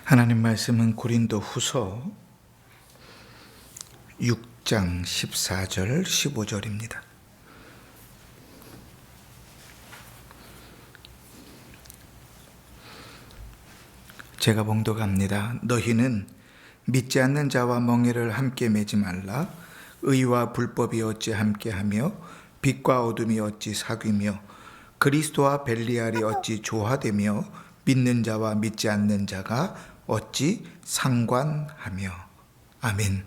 하나님 말씀은 고린도 후서 6장 14절 15절입니다. 제가 봉독합니다. 너희는 믿지 않는 자와 멍에를 함께 매지 말라. 의와 불법이 어찌 함께하며 빛과 어둠이 어찌 사귀며 그리스도와 벨리알이 어찌 조화되며 믿는 자와 믿지 않는 자가 어찌 상관하며. 아멘.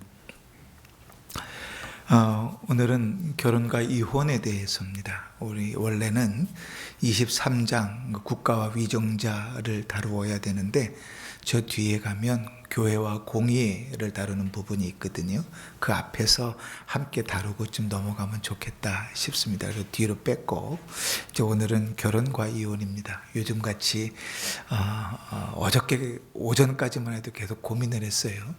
오늘은 결혼과 이혼에 대해서입니다. 우리 원래는 23장 국가와 위정자를 다루어야 되는데 저 뒤에 가면 교회와 공의를 다루는 부분이 있거든요. 그 앞에서 함께 다루고 좀 넘어가면 좋겠다 싶습니다. 그래서 뒤로 뺐고 이제 오늘은 결혼과 이혼입니다. 요즘같이 어저께 오전까지만 해도 계속 고민을 했어요.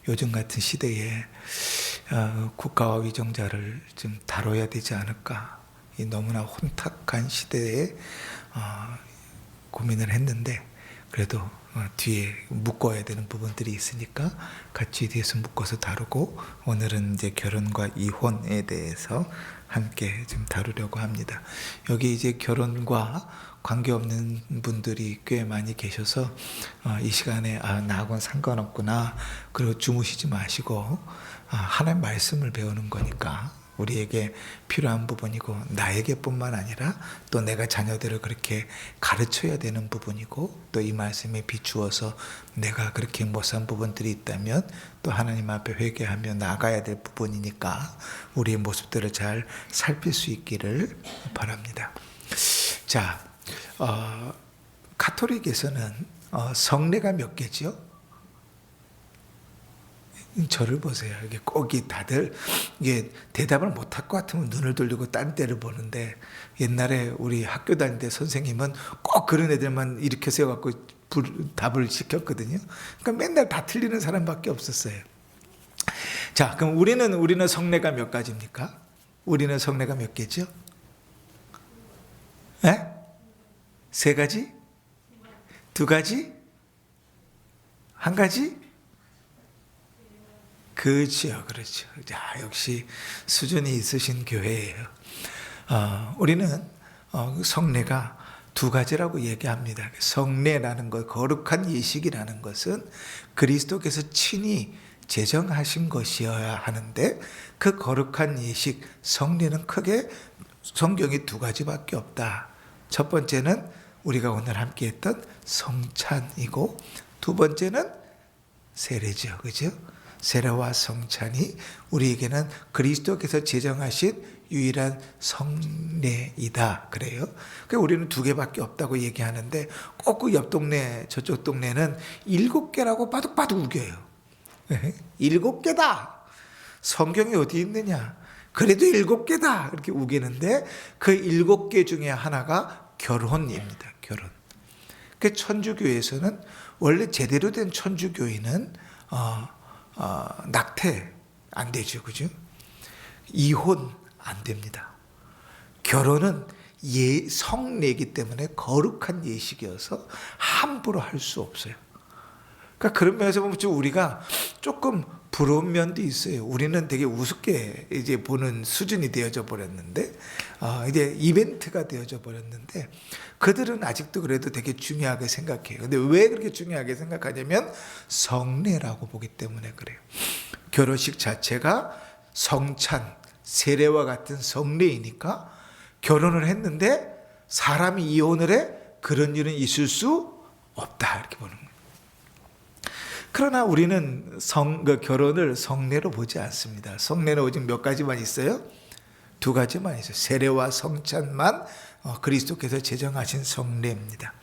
요즘 같은 시대에 국가와 위정자를 좀 다뤄야 되지 않을까. 이 너무나 혼탁한 시대에 고민을 했는데 그래도 뒤에 묶어야 되는 부분들이 있으니까 같이 뒤에서 묶어서 다루고 오늘은 이제 결혼과 이혼에 대해서 함께 좀 다루려고 합니다. 여기 이제 결혼과 관계없는 분들이 꽤 많이 계셔서 이 시간에 나하고는 상관없구나, 그리고 주무시지 마시고 하나님 말씀을 배우는 거니까 우리에게 필요한 부분이고 나에게뿐만 아니라 또 내가 자녀들을 그렇게 가르쳐야 되는 부분이고 또 이 말씀에 비추어서 내가 그렇게 못 산 부분들이 있다면 또 하나님 앞에 회개하며 나가야 될 부분이니까 우리의 모습들을 잘 살필 수 있기를 바랍니다. 자, 가톨릭에서는 성례가 몇 개죠? 저를 보세요. 이게 꼭 다들 이게 대답을 못할 것 같으면 눈을 돌리고 딴 데를 보는데 옛날에 우리 학교 다닐 때 선생님은 꼭 그런 애들만 일으켜 세워갖고 답을 시켰거든요. 그러니까 맨날 다 틀리는 사람밖에 없었어요. 자, 그럼 우리는 성례가 몇 가지입니까? 우리는 성례가 몇 개죠? 네? 3가지? 2가지? 1가지? 그렇죠. 자, 역시 수준이 있으신 교회예요. 우리는 성례가 2가지라고 얘기합니다. 성례라는 것, 거룩한 예식이라는 것은 그리스도께서 친히 제정하신 것이어야 하는데 그 거룩한 예식, 성례는 크게 성경이 2가지밖에 없다. 첫 번째는 우리가 오늘 함께 했던 성찬이고 두 번째는 세례죠. 그죠? 세례와 성찬이 우리에게는 그리스도께서 제정하신 유일한 성례이다. 그래요. 그러니까 우리는 2개밖에 없다고 얘기하는데 꼭 그 옆 동네 저쪽 동네는 7개라고 바둑바둑 우겨요. 7개다. 성경이 어디 있느냐. 그래도 7개다. 이렇게 우기는데 그 7개 중에 하나가 결혼입니다. 결혼. 그 천주교에서는 원래 제대로 된 천주교인은 낙태 안 되죠. 그죠? 이혼 안 됩니다. 결혼은 성례이기 때문에 거룩한 예식이어서 함부로 할 수 없어요. 그러니까 그런 면에서 보면 우리가 조금 부러운 면도 있어요. 우리는 되게 우습게 이제 보는 수준이 되어져 버렸는데, 이제 이벤트가 되어져 버렸는데, 그들은 아직도 그래도 되게 중요하게 생각해요. 근데 왜 그렇게 중요하게 생각하냐면 성례라고 보기 때문에 그래요. 결혼식 자체가 성찬, 세례와 같은 성례이니까 결혼을 했는데 사람이 이혼을 해? 그런 일은 있을 수 없다. 이렇게 보는 거예요. 그러나 우리는 결혼을 성례로 보지 않습니다. 성례는 오직 몇 가지만 있어요? 2가지만 있어요. 세례와 성찬만 그리스도께서 제정하신 성례입니다.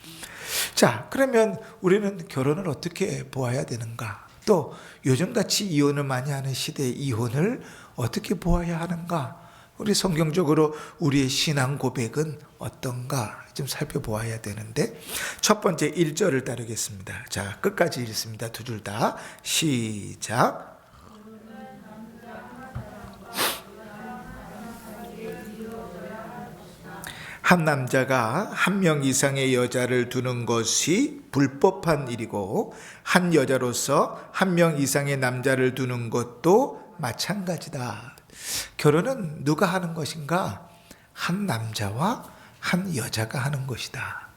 자, 그러면 우리는 결혼을 어떻게 보아야 되는가? 또 요즘같이 이혼을 많이 하는 시대의 이혼을 어떻게 보아야 하는가? 우리 성경적으로 우리의 신앙 고백은 어떤가 좀 살펴보아야 되는데 첫 번째 1절을 따르겠습니다. 자, 끝까지 읽습니다. 2줄 다 시작. 한 남자가 한 명 이상의 여자를 두는 것이 불법한 일이고 한 여자로서 한 명 이상의 남자를 두는 것도 마찬가지다. 결혼은 누가 하는 것인가? 한 남자와 한 여자가 하는 것이다.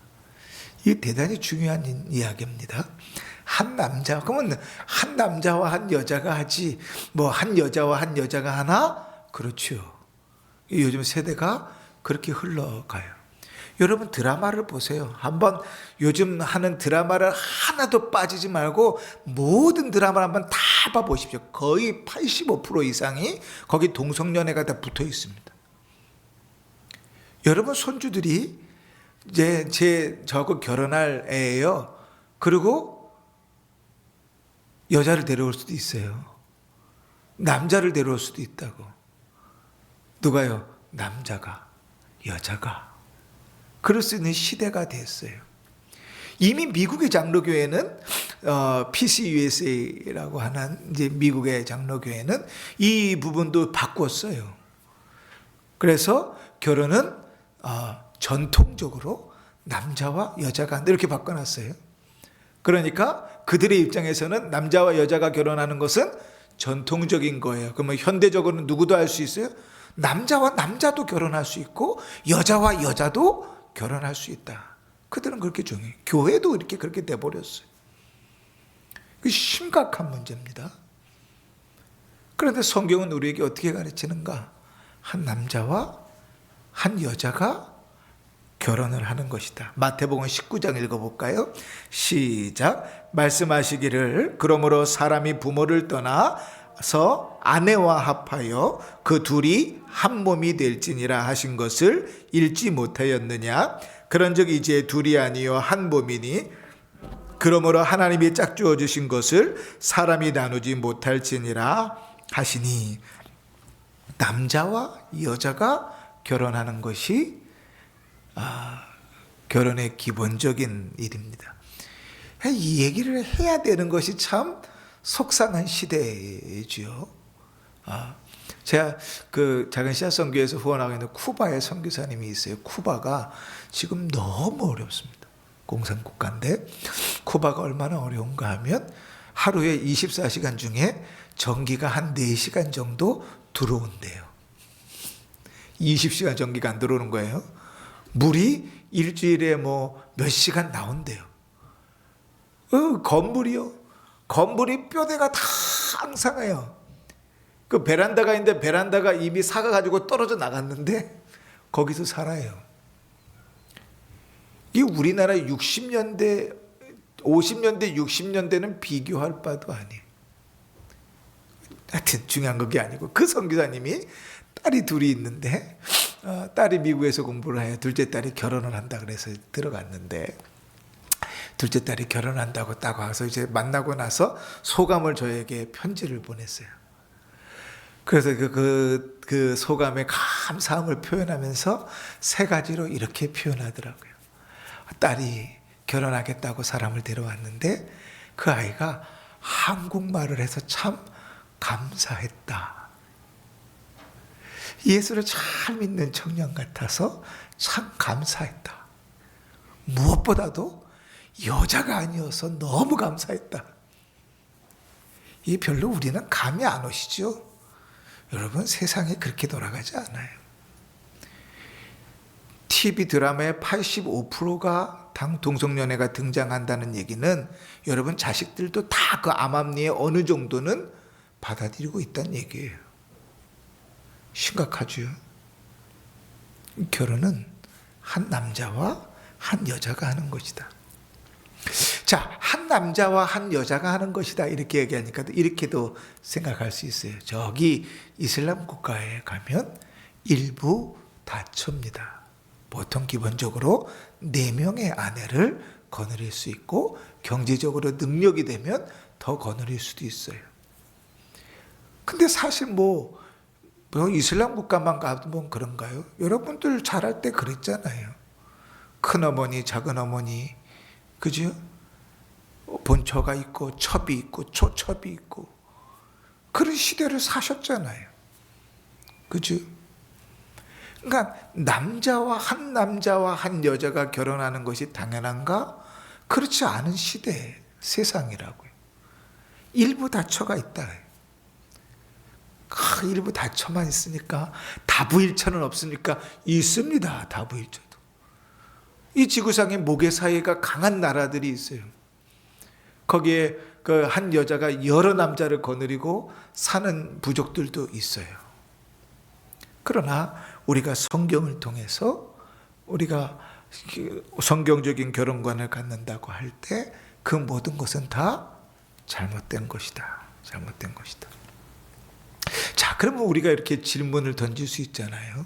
이게 대단히 중요한 이야기입니다. 한 남자, 그러면 한 남자와 한 여자가 하지, 뭐 한 여자와 한 여자가 하나? 그렇죠. 요즘 세대가 그렇게 흘러가요. 여러분 드라마를 보세요. 한번 요즘 하는 드라마를 하나도 빠지지 말고 모든 드라마를 한번 다 봐보십시오. 거의 85% 이상이 거기 동성연애가 다 붙어 있습니다. 여러분 손주들이 이제 저하고 결혼할 애예요. 그리고 여자를 데려올 수도 있어요. 남자를 데려올 수도 있다고. 누가요? 남자가, 여자가. 그럴 수 있는 시대가 됐어요. 이미 미국의 장로교회는 PCUSA라고 하는 이제 미국의 장로교회는 이 부분도 바꿨어요. 그래서 결혼은 전통적으로 남자와 여자가 이렇게 바꿔놨어요. 그러니까 그들의 입장에서는 남자와 여자가 결혼하는 것은 전통적인 거예요. 그러면 현대적으로는 누구도 할 수 있어요? 남자와 남자도 결혼할 수 있고 여자와 여자도 결혼할 수 있다. 그들은 그렇게 정해요. 교회도 이렇게 그렇게 돼버렸어요. 심각한 문제입니다. 그런데 성경은 우리에게 어떻게 가르치는가? 한 남자와 한 여자가 결혼을 하는 것이다. 마태복음 19장 읽어볼까요? 시작. 말씀하시기를 그러므로 사람이 부모를 떠나서 아내와 합하여 그 둘이 한 몸이 될지니라 하신 것을 읽지 못하였느냐? 그런즉 이제 둘이 아니요 한 몸이니 그러므로 하나님이 짝주어 주신 것을 사람이 나누지 못할지니라 하시니. 남자와 여자가 결혼하는 것이 결혼의 기본적인 일입니다. 이 얘기를 해야 되는 것이 참 속상한 시대이지요. 제가 그 작은 씨앗 선교에서 후원하고 있는 쿠바의 선교사님이 있어요. 쿠바가 지금 너무 어렵습니다. 공산국가인데 쿠바가 얼마나 어려운가 하면 하루에 24시간 중에 전기가 한 4시간 정도 들어온대요. 20시간 전기가 안 들어오는 거예요. 물이 일주일에 뭐 몇 시간 나온대요. 건물이요. 건물이 뼈대가 다 앙상해요. 그 베란다가 있는데 베란다가 이미 사가가지고 떨어져 나갔는데 거기서 살아요. 이 우리나라 60년대, 50년대, 60년대는 비교할 바도 아니에요. 하여튼 중요한 그게 아니고 그 선교사님이 딸이 둘이 있는데 딸이 미국에서 공부를 해요. 둘째 딸이 결혼을 한다 그래서 들어갔는데 둘째 딸이 결혼한다고 딱 와서 이제 만나고 나서 소감을 저에게 편지를 보냈어요. 그래서 그 소감의 감사함을 표현하면서 3가지로 이렇게 표현하더라고요. 딸이 결혼하겠다고 사람을 데려왔는데 그 아이가 한국말을 해서 참 감사했다. 예수를 잘 믿는 청년 같아서 참 감사했다. 무엇보다도 여자가 아니어서 너무 감사했다. 이 별로 우리는 감이 안 오시죠? 여러분 세상이 그렇게 돌아가지 않아요. TV 드라마의 85%가 동성연애가 등장한다는 얘기는 여러분 자식들도 다 그 암암리에 어느 정도는 받아들이고 있다는 얘기예요. 심각하죠. 결혼은 한 남자와 한 여자가 하는 것이다. 자, 한 남자와 한 여자가 하는 것이다 이렇게 얘기하니까 이렇게도 생각할 수 있어요. 저기 이슬람 국가에 가면 일부 다처입니다. 보통 기본적으로 4명의 아내를 거느릴 수 있고 경제적으로 능력이 되면 더 거느릴 수도 있어요. 근데 사실 뭐 이슬람 국가만 가면 그런가요? 여러분들 잘할 때 그랬잖아요. 큰어머니, 작은어머니, 그죠? 본처가 있고 첩이 있고 초첩이 있고 그런 시대를 사셨잖아요. 그죠? 그러니까 한 남자와 한 여자가 결혼하는 것이 당연한가? 그렇지 않은 시대, 세상이라고요. 일부 다처가 있다. 일부 다처만 있으니까 다부일처는 없으니까 있습니다. 다부일처도. 이 지구상에 모계사회가 강한 나라들이 있어요. 거기에 그 한 여자가 여러 남자를 거느리고 사는 부족들도 있어요. 그러나 우리가 성경을 통해서 우리가 성경적인 결혼관을 갖는다고 할 때 그 모든 것은 다 잘못된 것이다. 잘못된 것이다. 자, 그러면 우리가 이렇게 질문을 던질 수 있잖아요.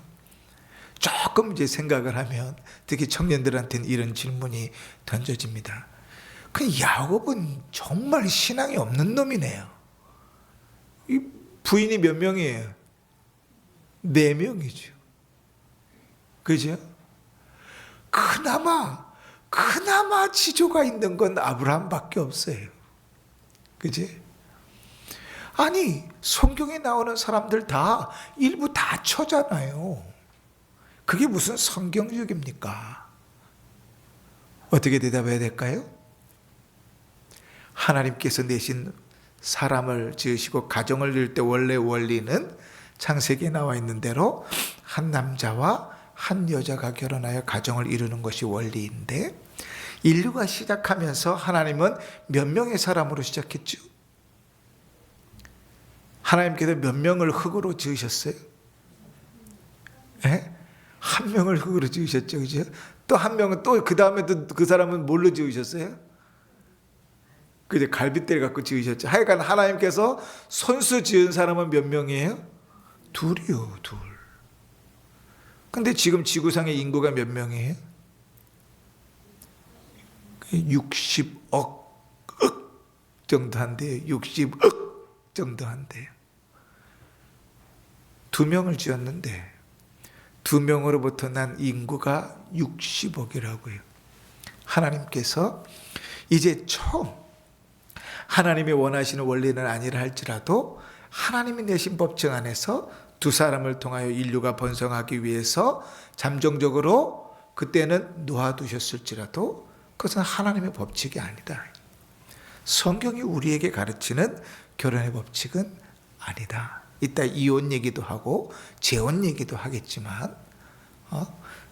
조금 이제 생각을 하면 특히 청년들한테는 이런 질문이 던져집니다. 그 야곱은 정말 신앙이 없는 놈이네요. 이 부인이 몇 명이에요? 4명이죠. 그죠? 그나마 지조가 있는 건 아브라함밖에 없어요. 그지? 아니, 성경에 나오는 사람들 다 일부 다처잖아요. 그게 무슨 성경적입니까? 어떻게 대답해야 될까요? 하나님께서 내신 사람을 지으시고 가정을 이룰 때 원래 원리는 창세기에 나와 있는 대로 한 남자와 한 여자가 결혼하여 가정을 이루는 것이 원리인데, 인류가 시작하면서 하나님은 몇 명의 사람으로 시작했죠? 하나님께서 몇 명을 흙으로 지으셨어요? 예? 한 명을 흙으로 지으셨죠, 그죠? 또 한 명은 또 그 다음에 또 그 사람은 뭘로 지으셨어요? 그죠? 갈빗대를 갖고 지으셨죠. 하여간 하나님께서 손수 지은 사람은 몇 명이에요? 둘이요, 둘. 근데 지금 지구상의 인구가 몇 명이에요? 60억 정도 한대요. 60억 정도 한대요. 2명을 지었는데 2명으로부터 난 인구가 60억이라고요. 하나님께서 이제 처음, 하나님이 원하시는 원리는 아니라 할지라도 하나님이 내신 법칙 안에서 두 사람을 통하여 인류가 번성하기 위해서 잠정적으로 그때는 놓아두셨을지라도 그것은 하나님의 법칙이 아니다. 성경이 우리에게 가르치는 결혼의 법칙은 아니다. 이따 이혼 얘기도 하고 재혼 얘기도 하겠지만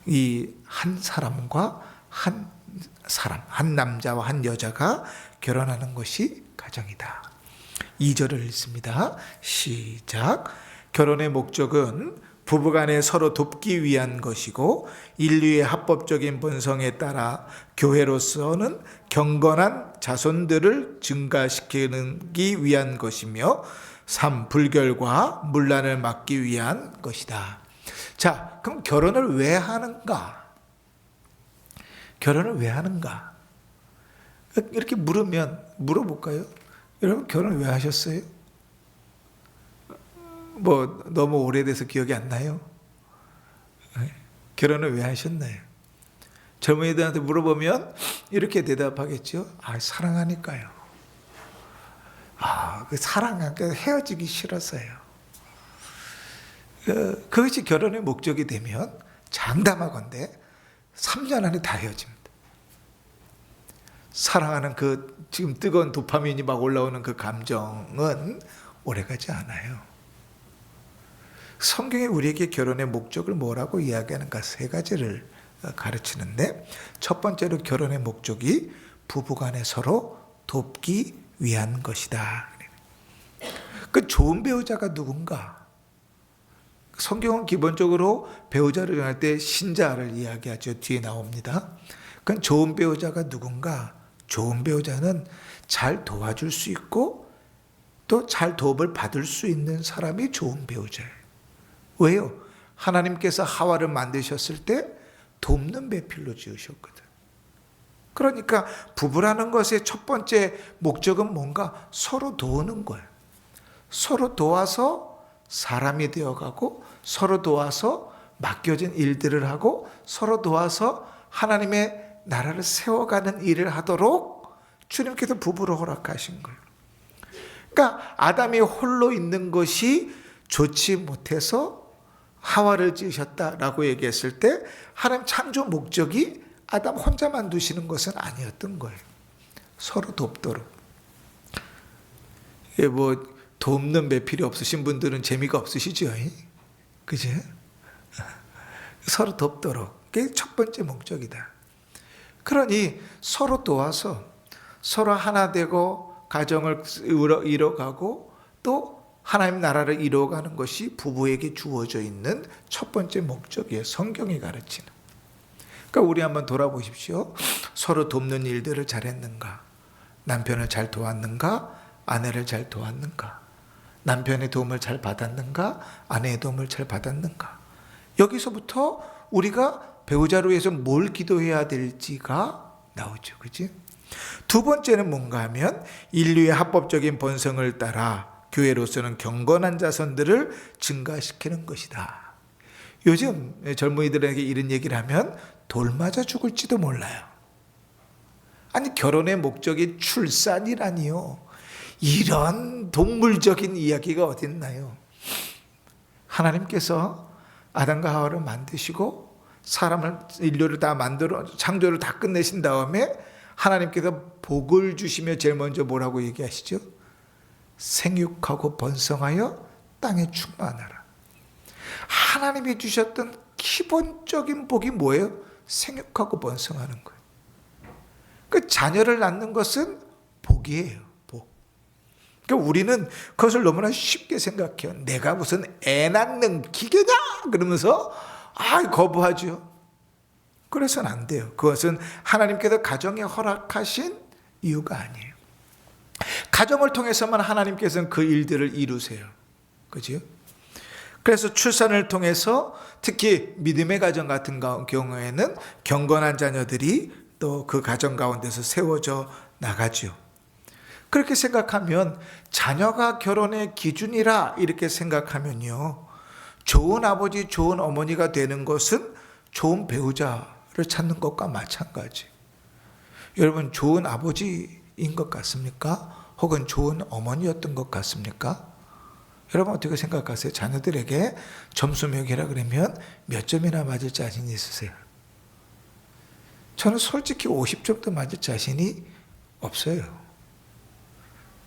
이 한 사람과 한 남자와 한 여자가 결혼하는 것이 가정이다. 2절을 읽습니다. 시작. 결혼의 목적은 부부간에 서로 돕기 위한 것이고 인류의 합법적인 본성에 따라 교회로서는 경건한 자손들을 증가시키기 위한 것이며 3. 불결과 문란을 막기 위한 것이다. 자, 그럼 결혼을 왜 하는가? 결혼을 왜 하는가? 이렇게 물어볼까요? 여러분 결혼 왜 하셨어요? 뭐 너무 오래돼서 기억이 안 나요? 결혼을 왜 하셨나요? 젊은이들한테 물어보면 이렇게 대답하겠죠. 사랑하니까요. 그 사랑하니까 헤어지기 싫어서요. 그것이 결혼의 목적이 되면 장담하건대 3년 안에 다 헤어집니다. 사랑하는 그 지금 뜨거운 도파민이 막 올라오는 그 감정은 오래가지 않아요. 성경이 우리에게 결혼의 목적을 뭐라고 이야기하는가 3가지를 가르치는데, 첫 번째로 결혼의 목적이 부부간에 서로 돕기 위한 것이다. 그 좋은 배우자가 누군가? 성경은 기본적으로 배우자를 정할 때 신자를 이야기하죠. 뒤에 나옵니다. 그건 좋은 배우자가 누군가? 좋은 배우자는 잘 도와줄 수 있고 또 잘 도움을 받을 수 있는 사람이 좋은 배우자예요. 왜요? 하나님께서 하와를 만드셨을 때 돕는 배필로 지으셨거든. 그러니까 부부라는 것의 첫 번째 목적은 뭔가? 서로 도우는 거예요. 서로 도와서 사람이 되어가고 서로 도와서 맡겨진 일들을 하고 서로 도와서 하나님의 나라를 세워가는 일을 하도록 주님께서 부부를 허락하신 거예요. 그러니까 아담이 홀로 있는 것이 좋지 못해서 하와를 지으셨다라고 얘기했을 때 하나님 창조 목적이 아담 혼자만 두시는 것은 아니었던 거예요. 서로 돕도록. 뭐 돕는 매필이 없으신 분들은 재미가 없으시죠? 그죠? 서로 돕도록. 그게 첫 번째 목적이다. 그러니 서로 도와서 서로 하나 되고 가정을 이뤄가고 또 하나님 나라를 이루어가는 것이 부부에게 주어져 있는 첫 번째 목적이에요. 성경이 가르치는. 그러니까 우리 한번 돌아보십시오. 서로 돕는 일들을 잘했는가? 남편을 잘 도왔는가? 아내를 잘 도왔는가? 남편의 도움을 잘 받았는가? 아내의 도움을 잘 받았는가? 여기서부터 우리가 배우자를 위해서 뭘 기도해야 될지가 나오죠. 그치? 두 번째는 뭔가 하면 인류의 합법적인 본성을 따라 교회로서는 경건한 자손들을 증가시키는 것이다. 요즘 젊은이들에게 이런 얘기를 하면 돌 맞아 죽을지도 몰라요. 아니 결혼의 목적이 출산이라니요. 이런 동물적인 이야기가 어딨나요? 하나님께서 아담과 하와를 만드시고 사람을 인류를 다 만들어 창조를 다 끝내신 다음에 하나님께서 복을 주시며 제일 먼저 뭐라고 얘기하시죠? 생육하고 번성하여 땅에 충만하라. 하나님이 주셨던 기본적인 복이 뭐예요? 생육하고 번성하는 거예요. 그 자녀를 낳는 것은 복이에요. 복. 그러니까 우리는 그것을 너무나 쉽게 생각해요. 내가 무슨 애 낳는 기계냐? 그러면서 거부하죠. 그래서는 안 돼요. 그것은 하나님께서 가정에 허락하신 이유가 아니에요. 가정을 통해서만 하나님께서는 그 일들을 이루세요. 그죠? 그래서 출산을 통해서 특히 믿음의 가정 같은 경우에는 경건한 자녀들이 또 그 가정 가운데서 세워져 나가죠. 그렇게 생각하면 자녀가 결혼의 기준이라 이렇게 생각하면요. 좋은 아버지, 좋은 어머니가 되는 것은 좋은 배우자를 찾는 것과 마찬가지. 여러분 좋은 아버지인 것 같습니까? 혹은 좋은 어머니였던 것 같습니까? 여러분 어떻게 생각하세요? 자녀들에게 점수 매기라 그러면 몇 점이나 맞을 자신이 있으세요? 저는 솔직히 50점도 맞을 자신이 없어요.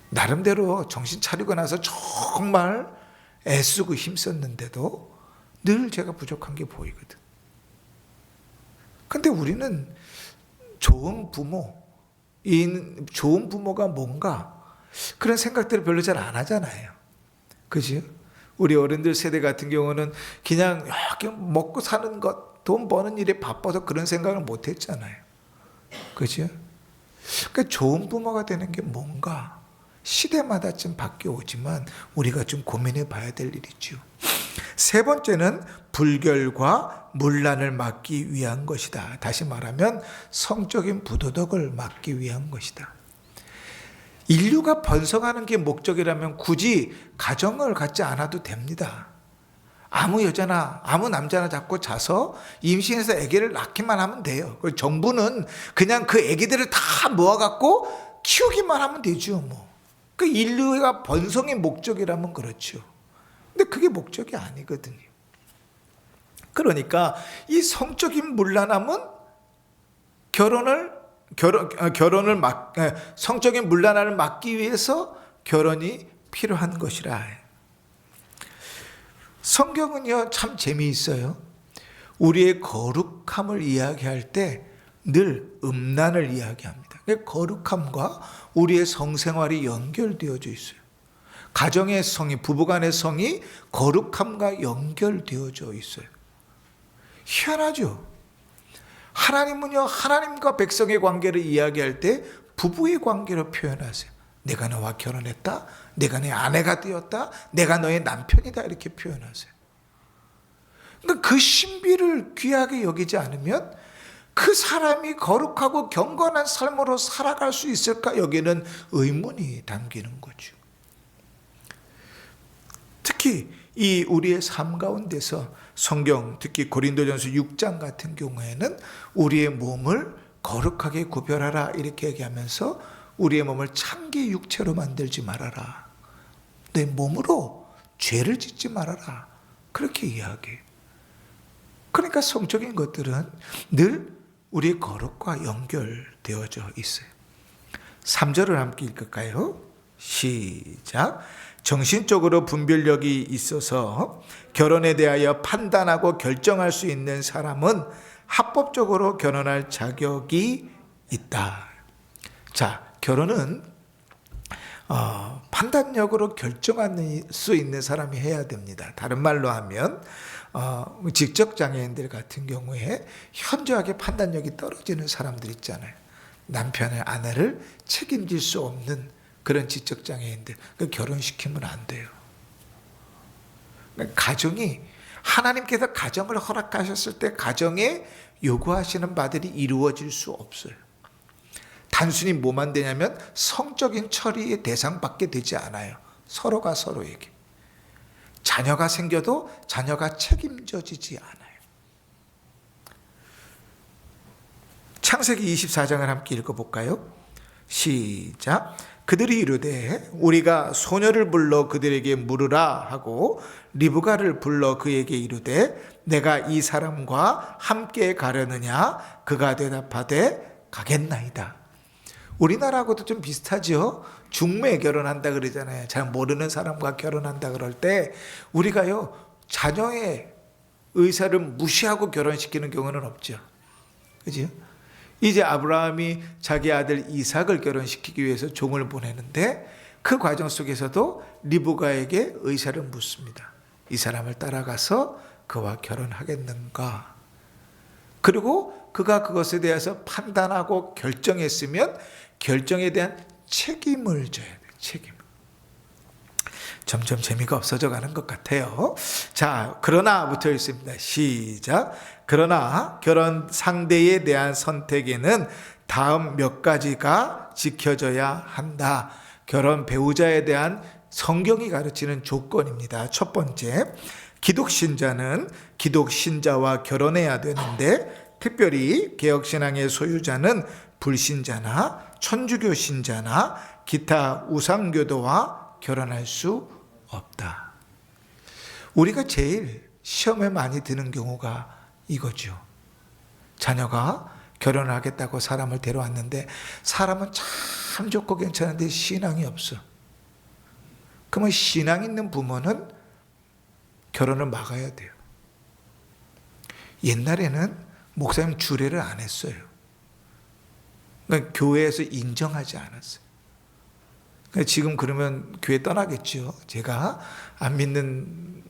나름대로 정신 차리고 나서 정말 애쓰고 힘썼는데도 늘 제가 부족한 게 보이거든. 근데 우리는 좋은 부모가 뭔가 그런 생각들을 별로 잘 안 하잖아요. 그죠? 우리 어른들 세대 같은 경우는 그냥 먹고 사는 것, 돈 버는 일에 바빠서 그런 생각을 못 했잖아요. 그죠? 그러니까 좋은 부모가 되는 게 뭔가 시대마다 좀 바뀌어오지만 우리가 좀 고민해 봐야 될 일이죠. 세 번째는 불결과 문란을 막기 위한 것이다. 다시 말하면 성적인 부도덕을 막기 위한 것이다. 인류가 번성하는 게 목적이라면 굳이 가정을 갖지 않아도 됩니다. 아무 여자나 아무 남자나 잡고 자서 임신해서 아기를 낳기만 하면 돼요. 정부는 그냥 그 아기들을 다 모아갖고 키우기만 하면 되죠. 그 인류가 번성의 목적이라면 그렇죠. 근데 그게 목적이 아니거든요. 그러니까 이 성적인 문란함은 성적인 문란함을 막기 위해서 결혼이 필요한 것이라. 성경은요 참 재미있어요. 우리의 거룩함을 이야기할 때 늘 음란을 이야기합니다. 거룩함과 우리의 성생활이 연결되어져 있어요. 가정의 성이, 부부간의 성이 거룩함과 연결되어져 있어요. 희한하죠. 하나님은요 하나님과 백성의 관계를 이야기할 때 부부의 관계로 표현하세요. 내가 너와 결혼했다, 내가 내 아내가 되었다, 내가 너의 남편이다 이렇게 표현하세요. 그러니까 그 신비를 귀하게 여기지 않으면 그 사람이 거룩하고 경건한 삶으로 살아갈 수 있을까? 여기는 의문이 담기는 거죠. 특히 이 우리의 삶 가운데서 성경, 특히 고린도전서 6장 같은 경우에는 우리의 몸을 거룩하게 구별하라 이렇게 얘기하면서 우리의 몸을 창기 육체로 만들지 말아라. 내 몸으로 죄를 짓지 말아라. 그렇게 이야기해요. 그러니까 성적인 것들은 늘 우리의 거룩과 연결되어져 있어요. 3절을 함께 읽을까요? 시작. 정신적으로 분별력이 있어서 결혼에 대하여 판단하고 결정할 수 있는 사람은 합법적으로 결혼할 자격이 있다. 자, 결혼은 판단력으로 결정할 수 있는 사람이 해야 됩니다. 다른 말로 하면 지적장애인들 같은 경우에 현저하게 판단력이 떨어지는 사람들 있잖아요. 남편의 아내를 책임질 수 없는 그런 지적장애인들, 결혼시키면 안 돼요. 가정이, 하나님께서 가정을 허락하셨을 때 가정에 요구하시는 바들이 이루어질 수 없어요. 단순히 뭐만 되냐면 성적인 처리의 대상밖에 되지 않아요. 서로가 서로에게. 자녀가 생겨도 자녀가 책임져지지 않아요. 창세기 24장을 함께 읽어볼까요? 시작. 그들이 이르되 우리가 소녀를 불러 그들에게 물으라 하고 리브가를 불러 그에게 이르되 내가 이 사람과 함께 가려느냐? 그가 대답하되 가겠나이다. 우리나라하고도 좀 비슷하죠. 중매 결혼한다 그러잖아요. 잘 모르는 사람과 결혼한다 그럴 때 우리가요, 자녀의 의사를 무시하고 결혼시키는 경우는 없죠. 그죠? 이제 아브라함이 자기 아들 이삭을 결혼시키기 위해서 종을 보내는데 그 과정 속에서도 리브가에게 의사를 묻습니다. 이 사람을 따라가서 그와 결혼하겠는가? 그리고 그가 그것에 대해서 판단하고 결정했으면 결정에 대한 책임을 져야 돼요. 책임. 점점 재미가 없어져 가는 것 같아요. 자, 그러나 붙어 있습니다. 시작. 그러나 결혼 상대에 대한 선택에는 다음 몇 가지가 지켜져야 한다. 결혼 배우자에 대한 성경이 가르치는 조건입니다. 첫 번째, 기독신자는 기독신자와 결혼해야 되는데 특별히 개혁신앙의 소유자는 불신자나 천주교 신자나 기타 우상교도와 결혼할 수 없다. 우리가 제일 시험에 많이 드는 경우가 이거죠. 자녀가 결혼을 하겠다고 사람을 데려왔는데 사람은 참 좋고 괜찮은데 신앙이 없어. 그러면 신앙 있는 부모는 결혼을 막아야 돼요. 옛날에는 목사님 주례를 안 했어요. 그러니까 교회에서 인정하지 않았어요. 그러니까 지금 그러면 교회 떠나겠죠. 제가 안 믿는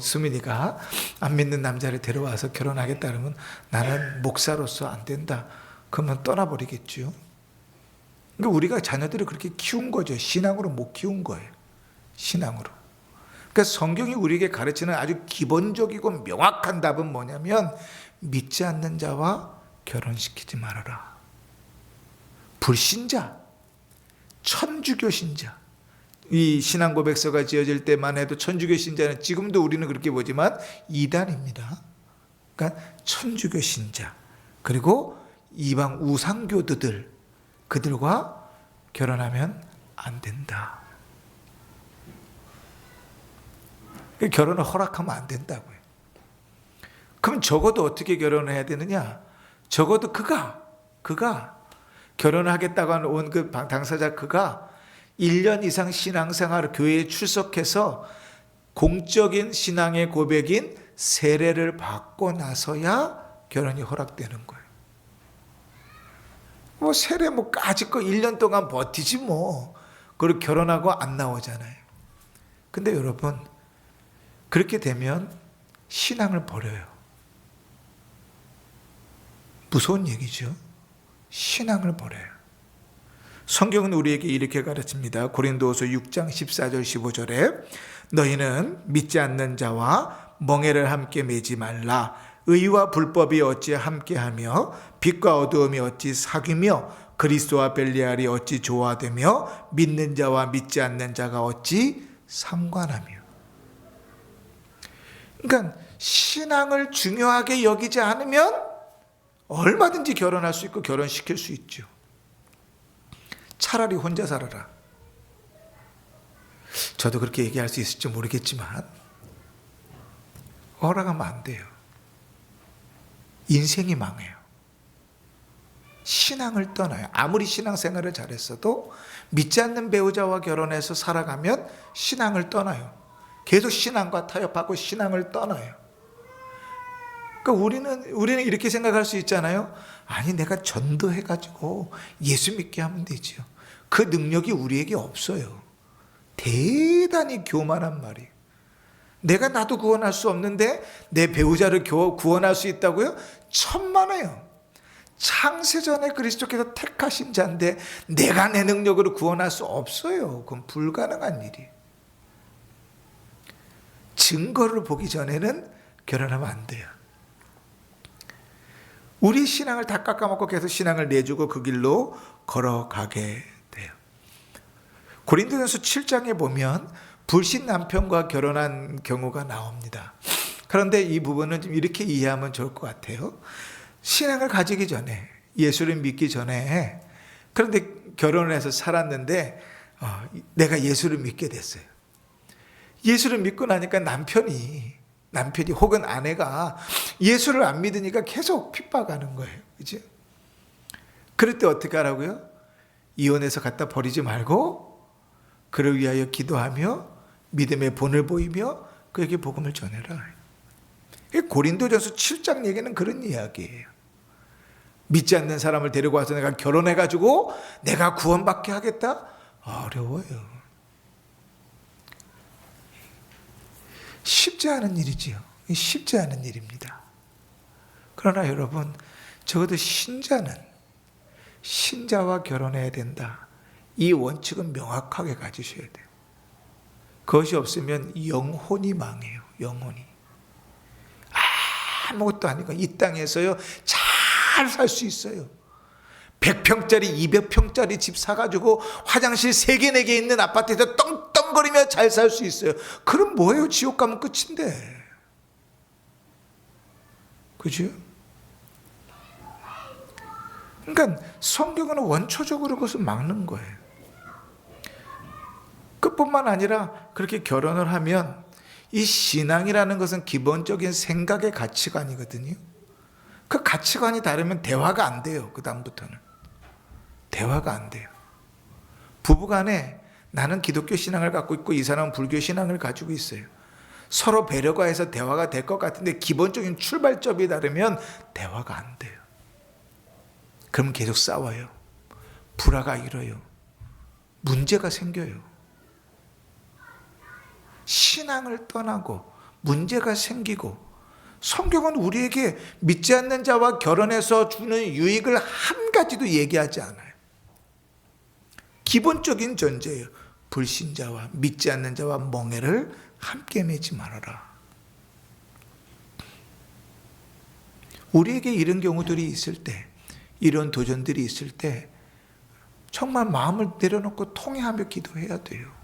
수민이가 안 믿는 남자를 데려와서 결혼하겠다 그러면 나는 목사로서 안 된다. 그러면 떠나버리겠죠. 그러니까 우리가 자녀들을 그렇게 키운 거죠. 신앙으로 못 키운 거예요. 신앙으로. 그러니까 성경이 우리에게 가르치는 아주 기본적이고 명확한 답은 뭐냐면 믿지 않는 자와 결혼시키지 말아라. 불신자, 천주교 신자. 이 신앙 고백서가 지어질 때만 해도 천주교 신자는 지금도 우리는 그렇게 보지만 이단입니다. 그러니까 천주교 신자 그리고 이방 우상교도들 그들과 결혼하면 안 된다. 결혼을 허락하면 안 된다고요. 그럼 적어도 어떻게 결혼을 해야 되느냐? 적어도 그가 결혼을 하겠다고 온 그 당사자 그가 1년 이상 신앙생활 교회에 출석해서 공적인 신앙의 고백인 세례를 받고 나서야 결혼이 허락되는 거예요. 세례 까짓 거 1년 동안 버티지 뭐. 그리고 결혼하고 안 나오잖아요. 근데 여러분 그렇게 되면 신앙을 버려요. 무서운 얘기죠. 신앙을 버려요. 성경은 우리에게 이렇게 가르칩니다. 고린도후서 6장 14절 15절에 너희는 믿지 않는 자와 멍에를 함께 매지 말라. 의와 불법이 어찌 함께하며 빛과 어두움이 어찌 사귀며 그리스도와 벨리알이 어찌 조화되며 믿는 자와 믿지 않는 자가 어찌 상관하며. 그러니까 신앙을 중요하게 여기지 않으면 얼마든지 결혼할 수 있고 결혼시킬 수 있죠. 차라리 혼자 살아라. 저도 그렇게 얘기할 수 있을지 모르겠지만 허락하면 안 돼요. 인생이 망해요. 신앙을 떠나요. 아무리 신앙생활을 잘했어도 믿지 않는 배우자와 결혼해서 살아가면 신앙을 떠나요. 계속 신앙과 타협하고 신앙을 떠나요. 그러니까 우리는 이렇게 생각할 수 있잖아요. 아니, 내가 전도해가지고 예수 믿게 하면 되죠. 그 능력이 우리에게 없어요. 대단히 교만한 말이에요. 내가 나도 구원할 수 없는데 내 배우자를 구원할 수 있다고요? 천만에요. 창세전에 그리스도께서 택하신 자인데 내가 내 능력으로 구원할 수 없어요. 그건 불가능한 일이에요. 증거를 보기 전에는 결혼하면 안 돼요. 우리 신앙을 다 깎아먹고 계속 신앙을 내주고 그 길로 걸어가게 돼요. 고린도전서 7장에 보면 불신 남편과 결혼한 경우가 나옵니다. 그런데 이 부분은 좀 이렇게 이해하면 좋을 것 같아요. 신앙을 가지기 전에, 예수를 믿기 전에, 그런데 결혼을 해서 살았는데 내가 예수를 믿게 됐어요. 예수를 믿고 나니까 남편이 혹은 아내가 예수를 안 믿으니까 계속 핍박하는 거예요. 그죠? 그럴 때 어떻게 하라고요? 이혼해서 갖다 버리지 말고 그를 위하여 기도하며 믿음의 본을 보이며 그에게 복음을 전해라. 고린도전서 7장 얘기는 그런 이야기예요. 믿지 않는 사람을 데리고 와서 내가 결혼해가지고 내가 구원받게 하겠다? 어려워요. 쉽지 않은 일이지요. 쉽지 않은 일입니다. 그러나 여러분, 적어도 신자와 결혼해야 된다. 이 원칙은 명확하게 가지셔야 돼요. 그것이 없으면 영혼이 망해요. 영혼이. 아무것도 아니고 이 땅에서요 잘 살 수 있어요. 100평짜리 200평짜리 집 사가지고 화장실 3개 4개 있는 아파트에서 떵떵거리며 잘 살 수 있어요. 그럼 뭐예요? 지옥 가면 끝인데. 그죠? 그러니까 성경은 원초적으로 그것을 막는 거예요. 그뿐만 아니라 그렇게 결혼을 하면 이 신앙이라는 것은 기본적인 생각의 가치관이거든요. 그 가치관이 다르면 대화가 안 돼요. 그 다음부터는 대화가 안 돼요. 부부간에 나는 기독교 신앙을 갖고 있고 이 사람은 불교 신앙을 가지고 있어요. 서로 배려가 해서 대화가 될 것 같은데 기본적인 출발점이 다르면 대화가 안 돼요. 그럼 계속 싸워요. 불화가 일어요. 문제가 생겨요. 신앙을 떠나고 문제가 생기고, 성경은 우리에게 믿지 않는 자와 결혼해서 주는 유익을 한 가지도 얘기하지 않아요. 기본적인 전제예요. 불신자와 믿지 않는 자와 멍에를 함께 매지 말아라. 우리에게 이런 경우들이 있을 때, 이런 도전들이 있을 때 정말 마음을 내려놓고 통회하며 기도해야 돼요.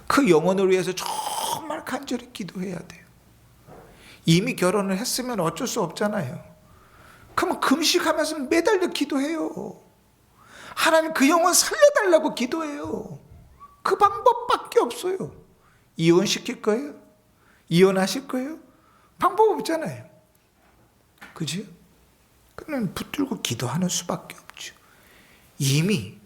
그 영혼을 위해서 정말 간절히 기도해야 돼요. 이미 결혼을 했으면 어쩔 수 없잖아요. 그러면 금식하면서 매달려 기도해요. 하나님 그 영혼 살려달라고 기도해요. 그 방법밖에 없어요. 이혼시킬 거예요? 이혼하실 거예요? 방법 없잖아요. 그죠? 그러면 붙들고 기도하는 수밖에 없죠. 이미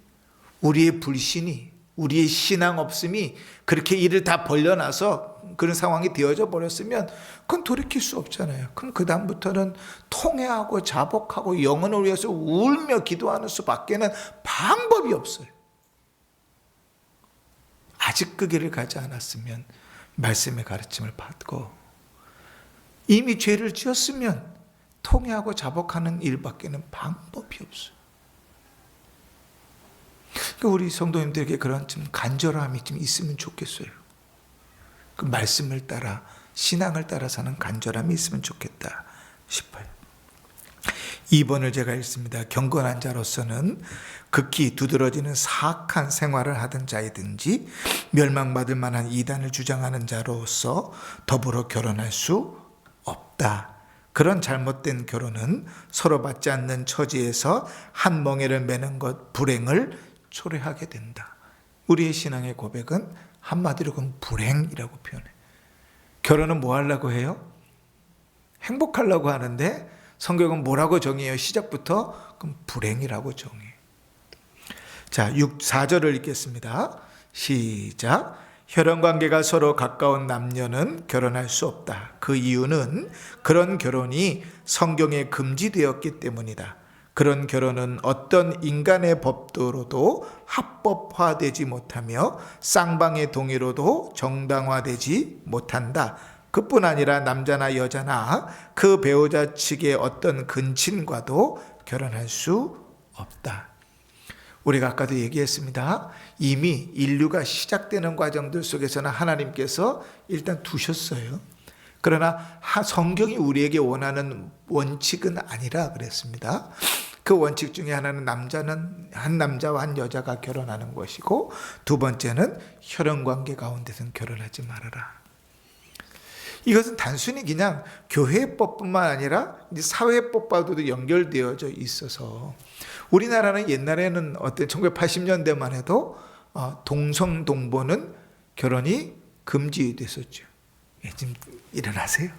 우리의 불신이, 우리의 신앙 없음이 그렇게 일을 다 벌려놔서 그런 상황이 되어져 버렸으면 그건 돌이킬 수 없잖아요. 그럼 그 다음부터는 통회하고 자복하고 영혼을 위해서 울며 기도하는 수밖에는 방법이 없어요. 아직 그 길을 가지 않았으면 말씀의 가르침을 받고, 이미 죄를 지었으면 통회하고 자복하는 일밖에는 방법이 없어요. 그러니까 우리 성도님들에게 그런 좀 간절함이 좀 있으면 좋겠어요. 그 말씀을 따라, 신앙을 따라 사는 간절함이 있으면 좋겠다 싶어요. 2번을 제가 읽습니다. 경건한 자로서는 극히 두드러지는 사악한 생활을 하던 자이든지 멸망받을 만한 이단을 주장하는 자로서 더불어 결혼할 수 없다. 그런 잘못된 결혼은 서로 받지 않는 처지에서 한 멍에를 매는 것, 불행을 초래하게 된다. 우리의 신앙의 고백은 한마디로 그건 불행이라고 표현해요. 결혼은 뭐 하려고 해요? 행복하려고 하는데 성경은 뭐라고 정의해요? 시작부터? 그럼 불행이라고 정의해요. 자, 4절을 읽겠습니다. 시작. 혈연관계가 서로 가까운 남녀는 결혼할 수 없다. 그 이유는 그런 결혼이 성경에 금지되었기 때문이다. 그런 결혼은 어떤 인간의 법도로도 합법화되지 못하며 쌍방의 동의로도 정당화되지 못한다. 그뿐 아니라 남자나 여자나 그 배우자 측의 어떤 근친과도 결혼할 수 없다. 우리가 아까도 얘기했습니다. 이미 인류가 시작되는 과정들 속에서는 하나님께서 일단 두셨어요. 그러나 성경이 우리에게 원하는 원칙은 아니라 그랬습니다. 그 원칙 중에 하나는 한 남자와 한 여자가 결혼하는 것이고, 두 번째는 혈연관계 가운데서는 결혼하지 말아라. 이것은 단순히 그냥 교회법뿐만 아니라 사회법과도 연결되어져 있어서, 우리나라는 옛날에는 1980년대만 해도 동성동보는 결혼이 금지됐었죠. 지금 일어나세요.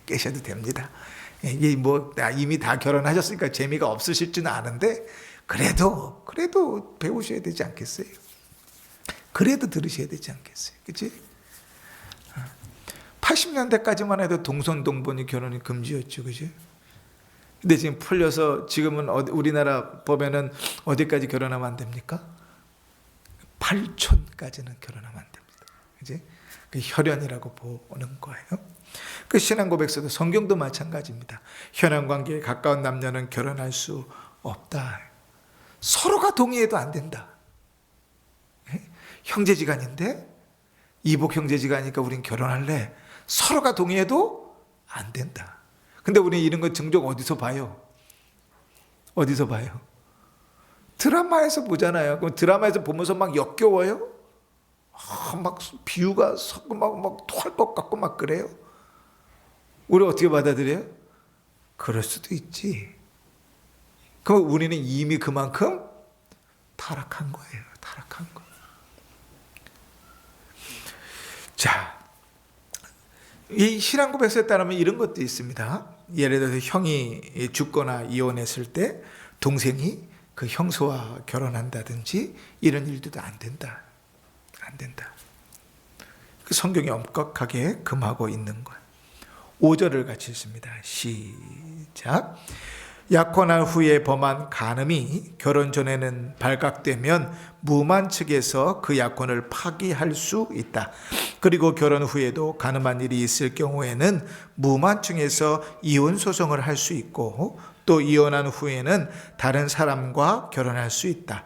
깨셔도 됩니다. 이게 이미 다 결혼하셨으니까 재미가 없으실지는 아는데, 그래도 배우셔야 되지 않겠어요? 그래도 들으셔야 되지 않겠어요? 그치? 80년대까지만 해도 동성동본이 결혼이 금지였죠. 그치? 근데 지금 풀려서 지금은 우리나라 법에는 어디까지 결혼하면 안 됩니까? 8촌까지는 결혼하면 안 됩니다. 그치? 그 혈연이라고 보는 거예요. 그 신앙고백서도 성경도 마찬가지입니다. 혈연관계에 가까운 남녀는 결혼할 수 없다. 서로가 동의해도 안 된다. 형제지간인데, 이복 형제지간이니까 우린 결혼할래. 서로가 동의해도 안 된다. 근데 우리는 이런 거 증종 어디서 봐요? 어디서 봐요? 드라마에서 보잖아요. 그럼 드라마에서 보면서 막 역겨워요? 막 비유가 섞고 막 토할 것 같고 막 그래요? 우리 어떻게 받아들여요? 그럴 수도 있지. 그럼 우리는 이미 그만큼 타락한 거예요. 타락한 거. 자, 이 신앙고백서에 따르면 이런 것도 있습니다. 예를 들어서 형이 죽거나 이혼했을 때 동생이 그 형수와 결혼한다든지 이런 일도 안 된다. 안 된다. 그 성경이 엄격하게 금하고 있는 거예요. 5절을 같이 읽습니다. 시작. 약혼한 후에 범한 간음이 결혼 전에는 발각되면 무만 측에서 그 약혼을 파기할 수 있다. 그리고 결혼 후에도 간음한 일이 있을 경우에는 무만 측에서 이혼 소송을 할 수 있고, 또 이혼한 후에는 다른 사람과 결혼할 수 있다.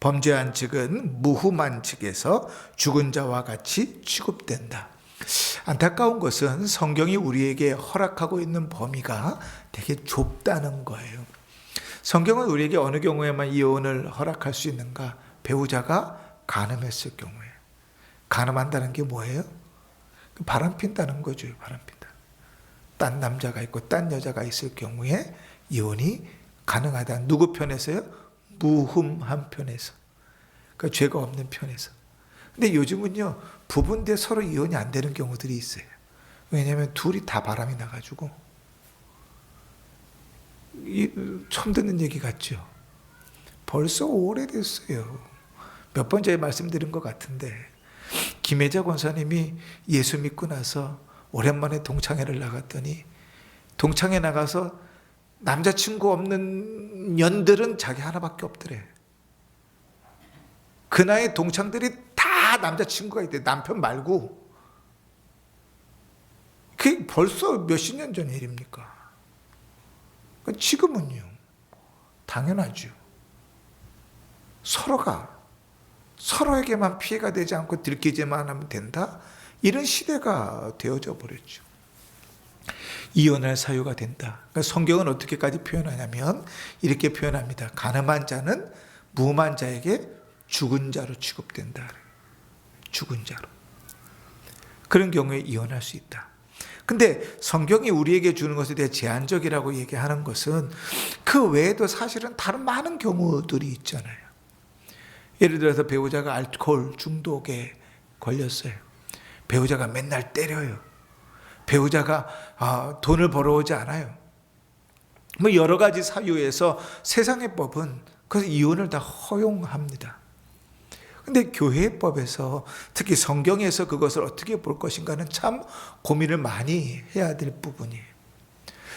범죄한 측은 무후만 측에서 죽은 자와 같이 취급된다. 안타까운 것은 성경이 우리에게 허락하고 있는 범위가 되게 좁다는 거예요. 성경은 우리에게 어느 경우에만 이혼을 허락할 수 있는가? 배우자가 간음했을 경우에. 간음한다는 게 뭐예요? 바람핀다는 거죠. 바람핀다. 딴 남자가 있고 딴 여자가 있을 경우에 이혼이 가능하다. 누구 편에서요? 무흠한 편에서. 그러니까 죄가 없는 편에서. 근데 요즘은요, 부부인데 서로 이혼이 안 되는 경우들이 있어요. 왜냐하면 둘이 다 바람이 나가지고. 처음 듣는 얘기 같죠? 벌써 오래됐어요. 몇 번째 말씀드린 것 같은데, 김혜자 권사님이 예수 믿고 나서 오랜만에 동창회를 나갔더니, 동창회 나가서 남자친구 없는 년들은 자기 하나밖에 없더래. 그 나이 동창들이 다 남자친구가 있대. 남편 말고. 그게 벌써 몇십 년 전 일입니까? 지금은요, 당연하죠. 서로에게만 피해가 되지 않고 들키지만 하면 된다? 이런 시대가 되어져 버렸죠. 이혼할 사유가 된다. 그러니까 성경은 어떻게까지 표현하냐면 이렇게 표현합니다. 간음한 자는 무음한 자에게 죽은 자로 취급된다. 죽은 자로. 그런 경우에 이혼할 수 있다. 근데 성경이 우리에게 주는 것에 대해 제한적이라고 얘기하는 것은 그 외에도 사실은 다른 많은 경우들이 있잖아요. 예를 들어서 배우자가 알코올 중독에 걸렸어요. 배우자가 맨날 때려요. 배우자가 돈을 벌어오지 않아요. 뭐 여러 가지 사유에서 세상의 법은 그래서 이혼을 다 허용합니다. 근데 교회법에서 특히 성경에서 그것을 어떻게 볼 것인가는 참 고민을 많이 해야 될 부분이에요.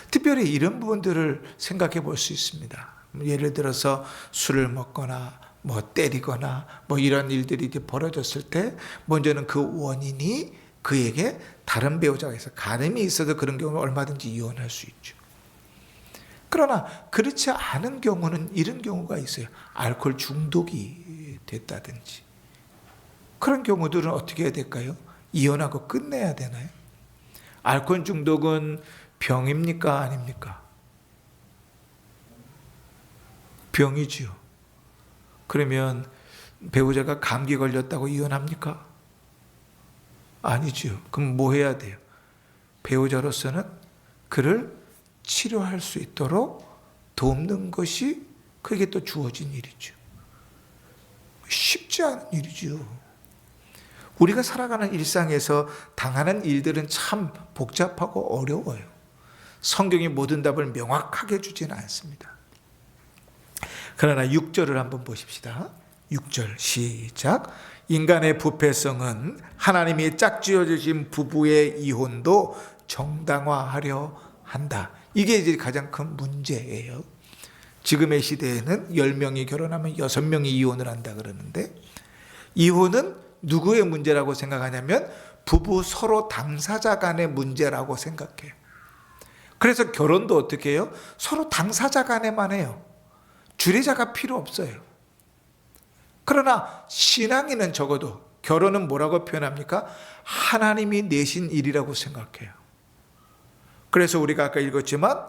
특별히 이런 부분들을 생각해 볼 수 있습니다. 예를 들어서 술을 먹거나 뭐 때리거나 뭐 이런 일들이 이제 벌어졌을 때 먼저는 그 원인이 그에게 다른 배우자가 있어 간음이 있어도 그런 경우는 얼마든지 이혼할 수 있죠. 그러나 그렇지 않은 경우는 이런 경우가 있어요. 알코올 중독이 됐다든지 그런 경우들은 어떻게 해야 될까요? 이혼하고 끝내야 되나요? 알코올 중독은 병입니까? 아닙니까? 병이지요. 그러면 배우자가 감기 걸렸다고 이혼합니까? 아니지요. 그럼 뭐 해야 돼요? 배우자로서는 그를 치료할 수 있도록 돕는 것이 그게 또 주어진 일이죠. 쉽지 않은 일이죠. 우리가 살아가는 일상에서 당하는 일들은 참 복잡하고 어려워요. 성경이 모든 답을 명확하게 주지는 않습니다. 그러나 6절을 한번 보십시다. 6절 시작. 인간의 부패성은 하나님이 짝지어 주신 부부의 이혼도 정당화하려 한다. 이게 이제 가장 큰 문제예요. 지금의 시대에는 10명이 결혼하면 6명이 이혼을 한다 그러는데 이혼은 누구의 문제라고 생각하냐면 부부 서로 당사자 간의 문제라고 생각해요. 그래서 결혼도 어떻게 해요? 서로 당사자 간에만 해요. 주례자가 필요 없어요. 그러나 신앙인은 적어도 결혼은 뭐라고 표현합니까? 하나님이 내신 일이라고 생각해요. 그래서 우리가 아까 읽었지만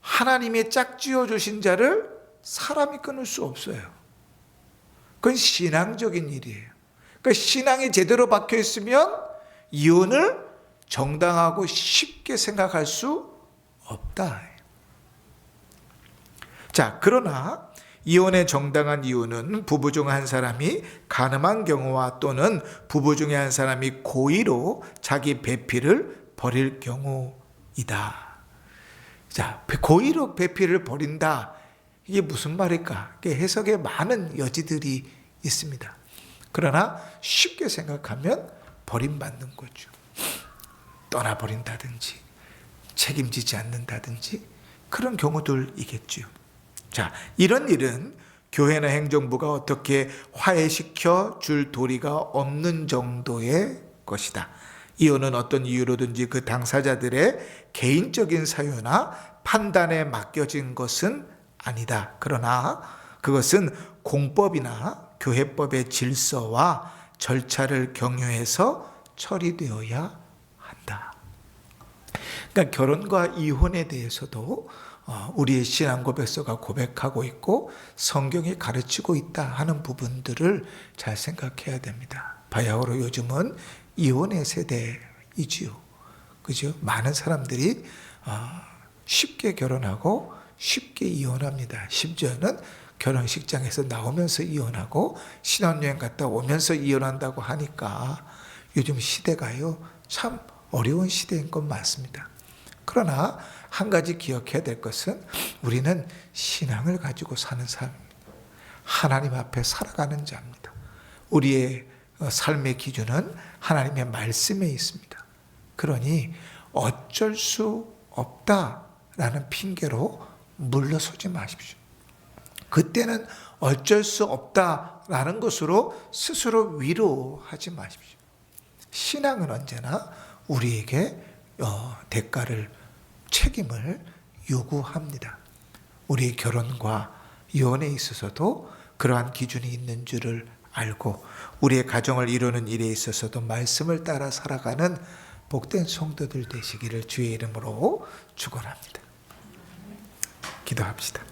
하나님의 짝지어 주신 자를 사람이 끊을 수 없어요. 그건 신앙적인 일이에요. 그러니까 신앙이 제대로 박혀 있으면 이혼을 정당하고 쉽게 생각할 수 없다. 자, 그러나 이혼의 정당한 이유는 부부 중 한 사람이 간음한 경우와 또는 부부 중에 한 사람이 고의로 자기 배필을 버릴 경우이다. 자, 고의로 배필을 버린다. 이게 무슨 말일까? 해석에 많은 여지들이 있습니다. 그러나 쉽게 생각하면 버림받는 거죠. 떠나버린다든지 책임지지 않는다든지 그런 경우들이겠죠. 자, 이런 일은 교회나 행정부가 어떻게 화해시켜 줄 도리가 없는 정도의 것이다. 이혼은 어떤 이유로든지 그 당사자들의 개인적인 사유나 판단에 맡겨진 것은 아니다. 그러나 그것은 공법이나 교회법의 질서와 절차를 경유해서 처리되어야 한다. 그러니까 결혼과 이혼에 대해서도 우리의 신앙 고백서가 고백하고 있고 성경이 가르치고 있다 하는 부분들을 잘 생각해야 됩니다. 바야흐로 요즘은 이혼의 세대이지요. 그죠? 많은 사람들이 쉽게 결혼하고 쉽게 이혼합니다. 심지어는 결혼식장에서 나오면서 이혼하고 신혼여행 갔다 오면서 이혼한다고 하니까 요즘 시대가요 참 어려운 시대인 것 맞습니다. 그러나 한 가지 기억해야 될 것은 우리는 신앙을 가지고 사는 사람입니다. 하나님 앞에 살아가는 자입니다. 우리의 삶의 기준은 하나님의 말씀에 있습니다. 그러니 어쩔 수 없다라는 핑계로 물러서지 마십시오. 그때는 어쩔 수 없다라는 것으로 스스로 위로하지 마십시오. 신앙은 언제나 우리에게 대가를 책임을 요구합니다. 우리의 결혼과 이혼에 있어서도 그러한 기준이 있는 줄을 알고 우리의 가정을 이루는 일에 있어서도 말씀을 따라 살아가는 복된 성도들 되시기를 주의 이름으로 축원합니다. 기도합시다.